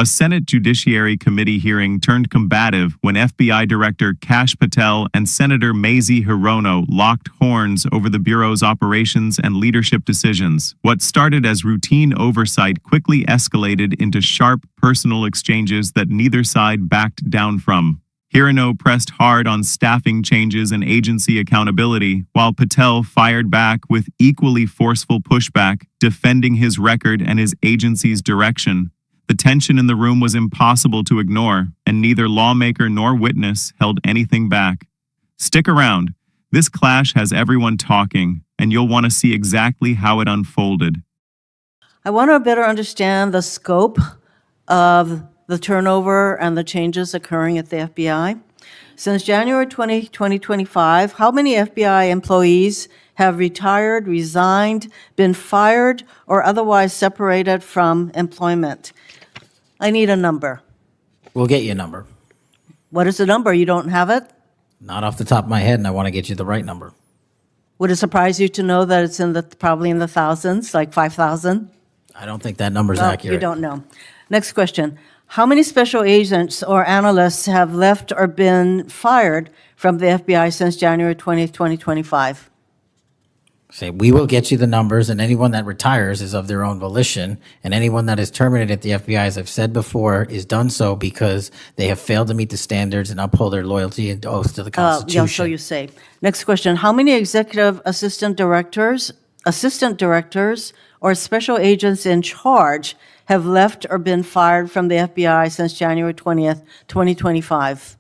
A Senate Judiciary Committee hearing turned combative when FBI Director Kash Patel and Senator Mazie Hirono locked horns over the Bureau's operations and leadership decisions. What started as routine oversight quickly escalated into sharp personal exchanges that neither side backed down from. Hirono pressed hard on staffing changes and agency accountability, while Patel fired back with equally forceful pushback, defending his record and his agency's direction. The tension in the room was impossible to ignore, and neither lawmaker nor witness held anything back. Stick around. This clash has everyone talking, and you'll want to see exactly how it unfolded. I want to better understand the scope of the turnover and the changes occurring at the FBI. Since January 2025, how many FBI employees have retired, resigned, been fired, or otherwise separated from employment? I need a number. We'll get you a number. What is the number? You don't have it? Not off the top of my head, and I want to get you the right number. Would it surprise you to know that it's probably in the thousands, like 5,000? I don't think that number's Well, accurate. you don't know. Next question. How many special agents or analysts have left or been fired from the FBI since January 20th, 2025? Say, we will get you the numbers, and anyone that retires is of their own volition, and anyone that is terminated at the FBI, as I've said before, is done so because they have failed to meet the standards and uphold their loyalty and oath to the Constitution. Yeah, so you say. Next question. How many executive assistant directors, or special agents in charge have left or been fired from the FBI since January 20th, 2025?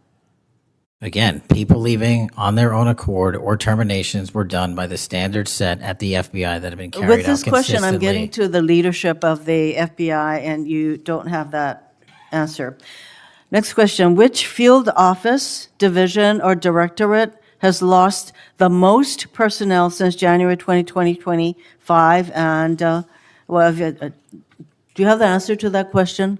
Again, people leaving on their own accord or terminations were done by the standards set at the FBI that have been carried out With this question, I'm getting to the leadership of the FBI, and you don't have that answer. Next question. Which field office, division, or directorate has lost the most personnel since January 2025? And, do you have the answer to that question?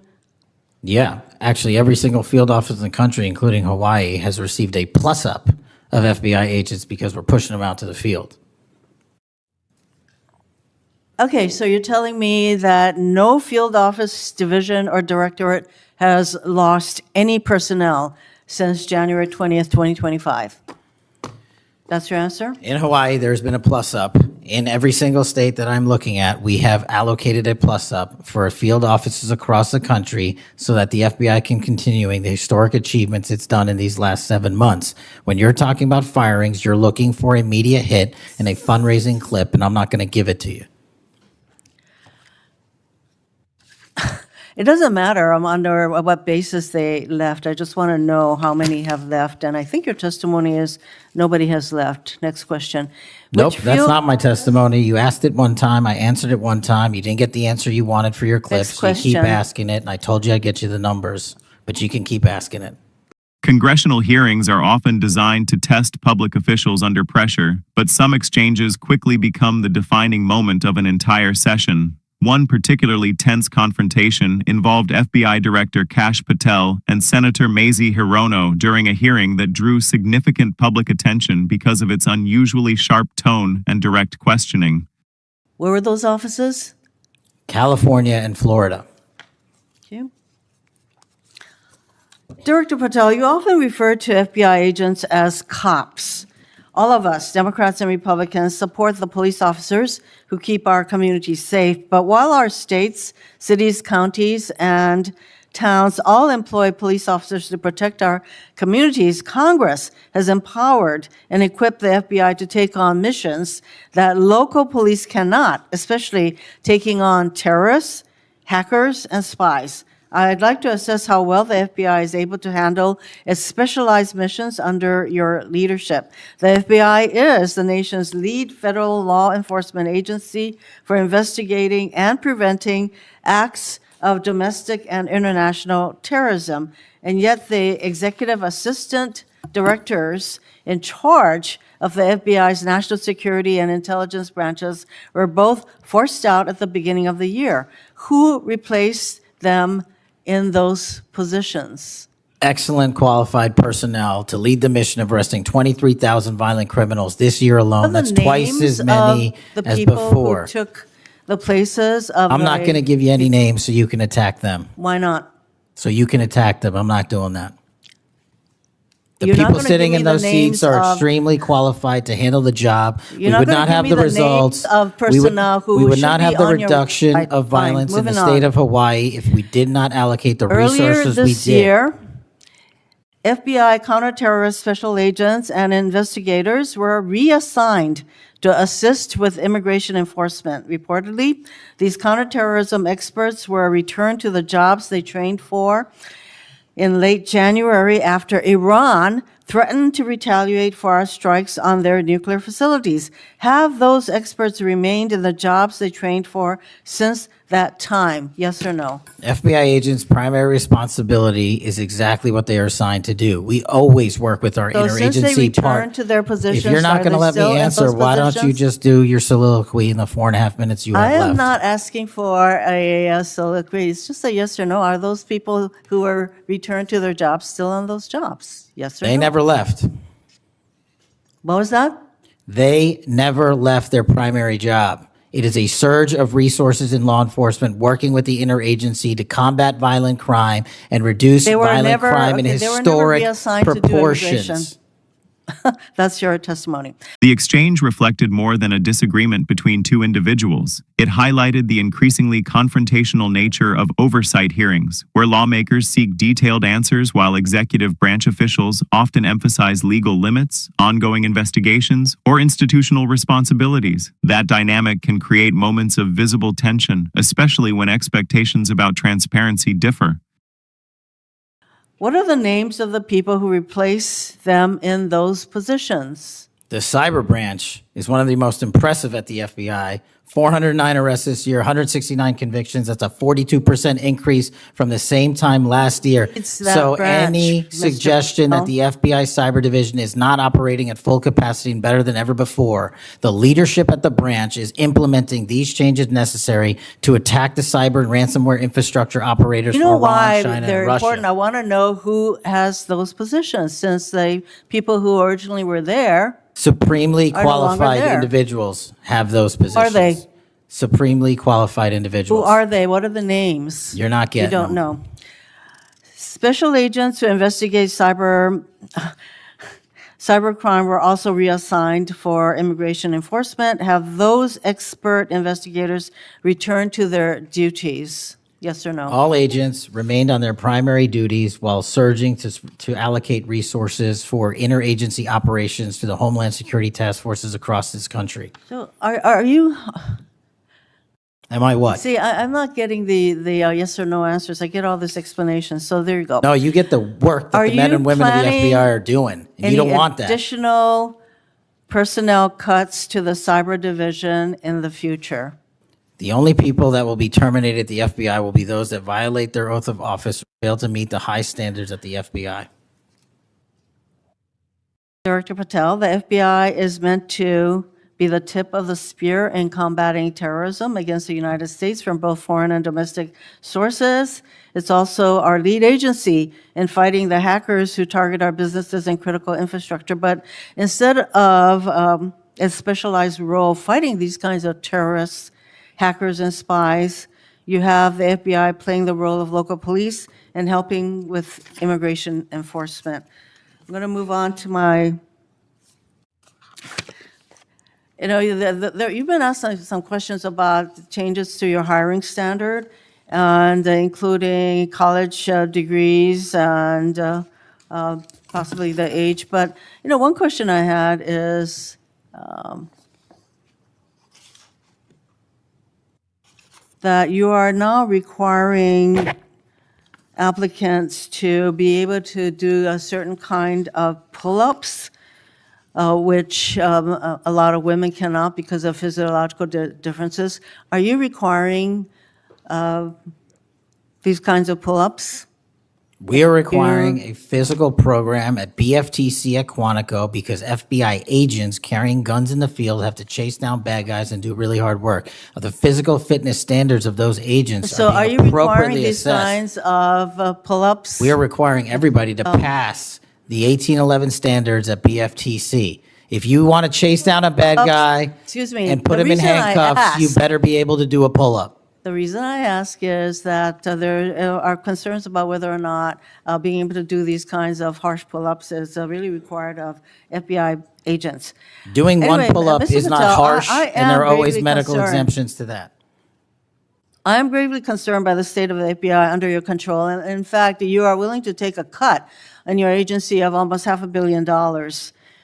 Yeah, actually, every single field office in the country, including Hawaii, has received a plus-up of FBI agents because we're pushing them out to the field. Okay, so you're telling me that no field office, division, or directorate has lost any personnel since January 20th, 2025. That's your answer? In Hawaii, there's been a plus-up. In every single state that I'm looking at, we have allocated a plus-up for field offices across the country so that the FBI can continue the historic achievements it's done in these last 7 months. When you're talking about firings, you're looking for a media hit and a fundraising clip, and I'm not going to give it to you. It doesn't matter under what basis they left. I just want to know how many have left. And I think your testimony is nobody has left. Next question. Nope, that's not my testimony. You asked it one time. I answered it one time. You didn't get the answer you wanted for your clip, so you keep asking it. And I told you I'd get you the numbers, but you can keep asking it. Congressional hearings are often designed to test public officials under pressure, but some exchanges quickly become the defining moment of an entire session. One particularly tense confrontation involved FBI Director Kash Patel and Senator Mazie Hirono during a hearing that drew significant public attention because of its unusually sharp tone and direct questioning. Where were those offices? California and Florida. Thank you. Director Patel, you often refer to FBI agents as cops. All of us, Democrats and Republicans, support the police officers who keep our communities safe. But while our states, cities, counties, and towns all employ police officers to protect our communities, Congress has empowered and equipped the FBI to take on missions that local police cannot, especially taking on terrorists, hackers, and spies. I'd like to assess how well the FBI is able to handle its specialized missions under your leadership. The FBI is the nation's lead federal law enforcement agency for investigating and preventing acts of domestic and international terrorism. And yet the executive assistant directors in charge of the FBI's national security and intelligence branches were both forced out at the beginning of the year. Who replaced them in those positions? Excellent qualified personnel to lead the mission of arresting 23,000 violent criminals this year alone. That's twice as many as before. Who took the places of I'm not going to give you any names so you can attack them. Why not? So you can attack them. I'm not doing that. The You're not people gonna sitting give in me the those seats names are of- extremely qualified to handle the job. You're We not would gonna not give have me the the names results. of We would- personnel who We would should not be have the on your- reduction Right, of fine, violence in the moving state on. of Hawaii if we did not allocate the Earlier resources we this did. year, FBI counterterrorist special agents and investigators were reassigned to assist with immigration enforcement. Reportedly, these counterterrorism experts were returned to the jobs they trained for in late January after Iran threatened to retaliate for our strikes on their nuclear facilities. Have those experts remained in the jobs they trained for since that time? Yes or no? FBI agents' primary responsibility is exactly what they are assigned to do. We always work with our So since they interagency returned part. to their positions, If you're not are going to they let me still in answer, those why don't you positions? just do your soliloquy in the 4.5 minutes you have I left? am not asking for a soliloquy. It's just a yes or no. Are those people who were returned to their jobs still on those jobs? Yes or no? They never left. What was that? They never left their primary job. It is a surge of resources in law enforcement working with the interagency to combat violent crime and reduce They were violent never- crime in okay, they were never historic reassigned to do proportions. immigration. That's your testimony. The exchange reflected more than a disagreement between two individuals. It highlighted the increasingly confrontational nature of oversight hearings, where lawmakers seek detailed answers while executive branch officials often emphasize legal limits, ongoing investigations, or institutional responsibilities. That dynamic can create moments of visible tension, especially when expectations about transparency differ. What are the names of the people who replace them in those positions? The cyber branch is one of the most impressive at the FBI. 409 arrests this year, 169 convictions. That's a 42% increase from the same time last year. It's that So branch, any Mr. suggestion that the FBI cyber division is not operating at full capacity and better than ever before, the leadership at the branch is implementing these changes necessary to attack the cyber and ransomware infrastructure operators You know for Iran, why China, they're and Russia. important? I want to know who has those positions, since the people who originally were there. Supremely are no longer qualified there. individuals have those positions. Are they? Supremely qualified Who individuals. are they? What are the names? You're not getting You don't them. know. Special agents who investigate cybercrime were also reassigned for immigration enforcement. Have those expert investigators returned to their duties? Yes or no? All agents remained on their primary duties while surging to allocate resources for interagency operations to the Homeland Security task forces across this country. So are you, Am I what? see, I'm not getting the yes or no answers. I get all this explanation. So there you go. No, you get the work that Are the men you and women of the planning FBI are doing, and you don't want that. Additional personnel cuts to the cyber division in the future? The only people that will be terminated at the FBI will be those that violate their oath of office or fail to meet the high standards at the FBI. Director Patel, the FBI is meant to be the tip of the spear in combating terrorism against the United States from both foreign and domestic sources. It's also our lead agency in fighting the hackers who target our businesses and critical infrastructure. But instead of a specialized role fighting these kinds of terrorists, hackers, and spies, you have the FBI playing the role of local police and helping with immigration enforcement. I'm going to move on to my, you've been asked some questions about changes to your hiring standard, and including college degrees and possibly the age. But, one question I had is, that you are now requiring applicants to be able to do a certain kind of pull-ups, which a lot of women cannot because of physiological differences. Are you requiring these kinds of pull-ups? We are requiring a physical program at BFTC at Quantico because FBI agents carrying guns in the field have to chase down bad guys and do really hard work. The physical fitness standards of those agents So are are being you requiring appropriately these assessed. kinds of pull-ups? We are requiring everybody to pass the 1811 standards at BFTC. If you want to chase down a bad guy Excuse me, and put the him in reason I handcuffs, you asked- better be able to do a pull-up. The reason I ask is that there are concerns about whether or not being able to do these kinds of harsh pull-ups is really required of FBI agents. Doing Anyway, one pull-up Mr. is not Patel, harsh, I and there are am always gravely medical concerned. exemptions to that. I am gravely concerned by the state of the FBI under your control. And in fact, you are willing to take a cut in your agency of almost $500 million.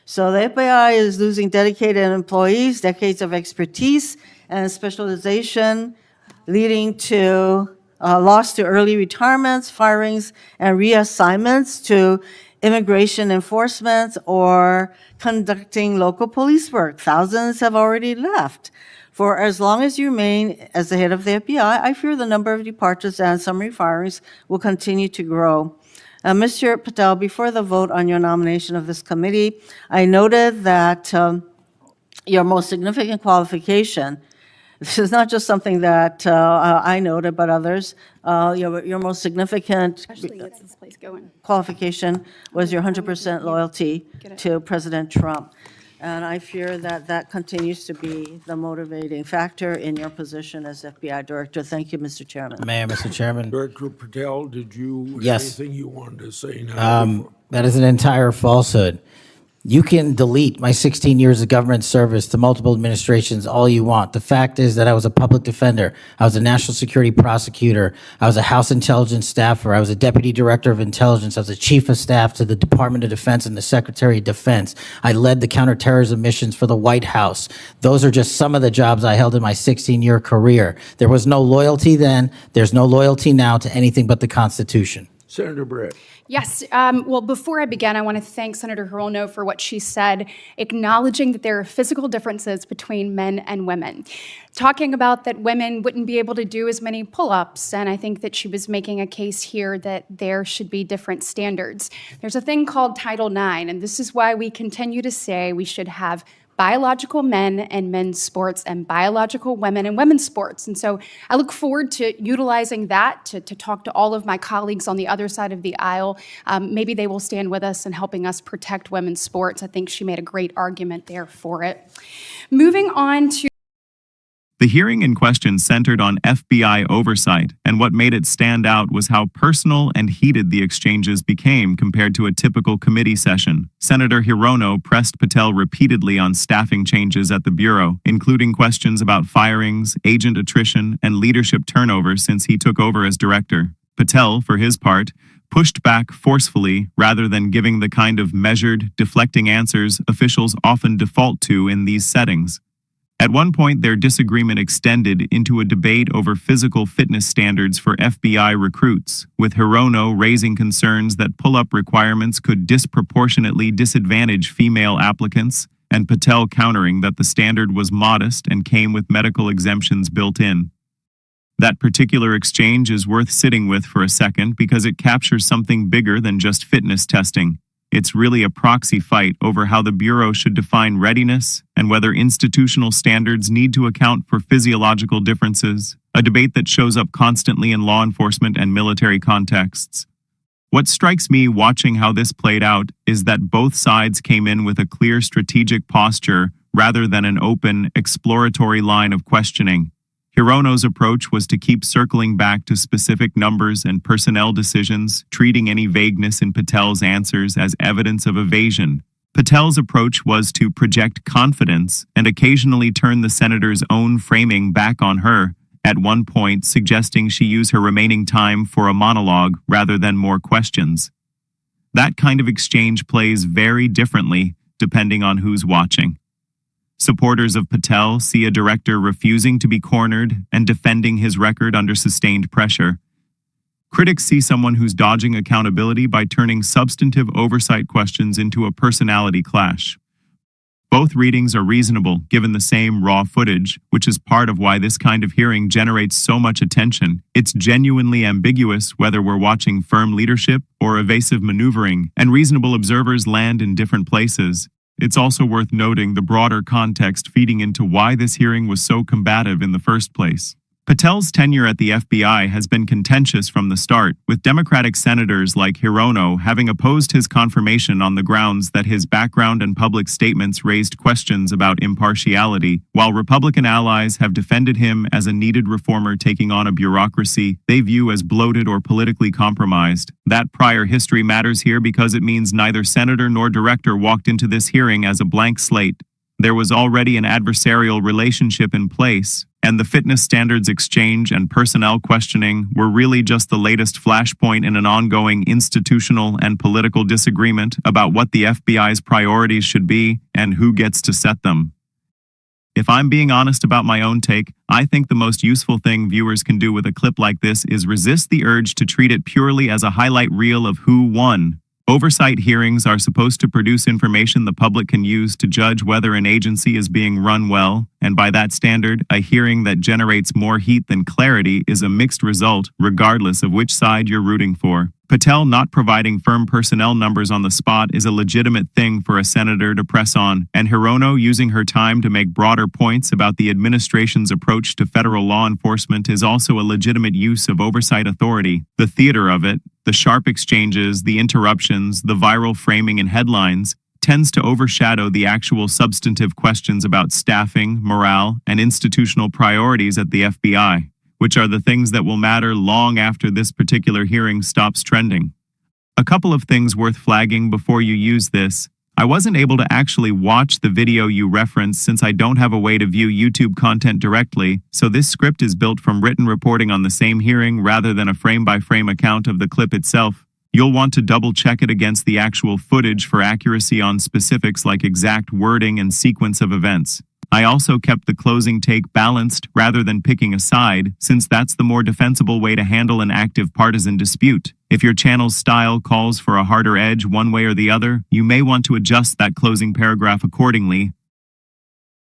So the FBI is losing dedicated employees, decades of expertise and specialization, leading to loss to early retirements, firings, and reassignments to immigration enforcement or conducting local police work. Thousands have already left. For as long as you remain as the head of the FBI, I fear the number of departures and summary firings will continue to grow. Mr. Patel, before the vote on your nomination of this committee, I noted that your most significant qualification, this is not just something that I noted, but others, your most significant Actually, what's this place going? qualification was your 100% loyalty to President Trump. And I fear that that continues to be the motivating factor in your position as FBI director. Thank you, Mr. Chairman. Mayor, Mr. Chairman. Director Patel, did you have Yes. anything you wanted to say now? That is an entire falsehood. You can delete my 16 years of government service to multiple administrations all you want. The fact is that I was a public defender. I was a national security prosecutor. I was a House intelligence staffer. I was a deputy director of intelligence. I was a chief of staff to the Department of Defense and the Secretary of Defense. I led the counterterrorism missions for the White House. Those are just some of the jobs I held in my 16-year career. There was no loyalty then. There's no loyalty now to anything but the Constitution. Senator Brett. Yes. Well, before I begin, I want to thank Senator Hirono for what she said, acknowledging that there are physical differences between men and women. Talking about that women wouldn't be able to do as many pull-ups, and I think that she was making a case here that there should be different standards. There's a thing called Title IX, and this is why we continue to say we should have biological men and men's sports and biological women and women's sports. And so I look forward to utilizing that to talk to all of my colleagues on the other side of the aisle. Maybe they will stand with us in helping us protect women's sports. I think she made a great argument there for it. Moving on to The hearing in question centered on FBI oversight, and what made it stand out was how personal and heated the exchanges became compared to a typical committee session. Senator Hirono pressed Patel repeatedly on staffing changes at the Bureau, including questions about firings, agent attrition, and leadership turnover since he took over as director. Patel, for his part, pushed back forcefully rather than giving the kind of measured, deflecting answers officials often default to in these settings. At one point, their disagreement extended into a debate over physical fitness standards for FBI recruits, with Hirono raising concerns that pull-up requirements could disproportionately disadvantage female applicants, and Patel countering that the standard was modest and came with medical exemptions built in. That particular exchange is worth sitting with for a second because it captures something bigger than just fitness testing. It's really a proxy fight over how the Bureau should define readiness and whether institutional standards need to account for physiological differences, a debate that shows up constantly in law enforcement and military contexts. What strikes me watching how this played out is that both sides came in with a clear strategic posture rather than an open, exploratory line of questioning. Hirono's approach was to keep circling back to specific numbers and personnel decisions, treating any vagueness in Patel's answers as evidence of evasion. Patel's approach was to project confidence and occasionally turn the senator's own framing back on her, at one point suggesting she use her remaining time for a monologue rather than more questions. That kind of exchange plays very differently depending on who's watching. Supporters of Patel see a director refusing to be cornered and defending his record under sustained pressure. Critics see someone who's dodging accountability by turning substantive oversight questions into a personality clash. Both readings are reasonable given the same raw footage, which is part of why this kind of hearing generates so much attention. It's genuinely ambiguous whether we're watching firm leadership or evasive maneuvering, and reasonable observers land in different places. It's also worth noting the broader context feeding into why this hearing was so combative in the first place. Patel's tenure at the FBI has been contentious from the start, with Democratic senators like Hirono having opposed his confirmation on the grounds that his background and public statements raised questions about impartiality, while Republican allies have defended him as a needed reformer taking on a bureaucracy they view as bloated or politically compromised. That prior history matters here because it means neither senator nor director walked into this hearing as a blank slate. There was already an adversarial relationship in place, and the fitness standards exchange and personnel questioning were really just the latest flashpoint in an ongoing institutional and political disagreement about what the FBI's priorities should be and who gets to set them. If I'm being honest about my own take, I think the most useful thing viewers can do with a clip like this is resist the urge to treat it purely as a highlight reel of who won. Oversight hearings are supposed to produce information the public can use to judge whether an agency is being run well, and by that standard, a hearing that generates more heat than clarity is a mixed result, regardless of which side you're rooting for. Patel not providing firm personnel numbers on the spot is a legitimate thing for a senator to press on, and Hirono using her time to make broader points about the administration's approach to federal law enforcement is also a legitimate use of oversight authority. The theater of it, the sharp exchanges, the interruptions, the viral framing in headlines, tends to overshadow the actual substantive questions about staffing, morale, and institutional priorities at the FBI, which are the things that will matter long after this particular hearing stops trending. A couple of things worth flagging before you use this. I wasn't able to actually watch the video you referenced since I don't have a way to view YouTube content directly, so this script is built from written reporting on the same hearing rather than a frame-by-frame account of the clip itself. You'll want to double-check it against the actual footage for accuracy on specifics like exact wording and sequence of events. I also kept the closing take balanced rather than picking a side, since that's the more defensible way to handle an active partisan dispute. If your channel's style calls for a harder edge one way or the other, you may want to adjust that closing paragraph accordingly,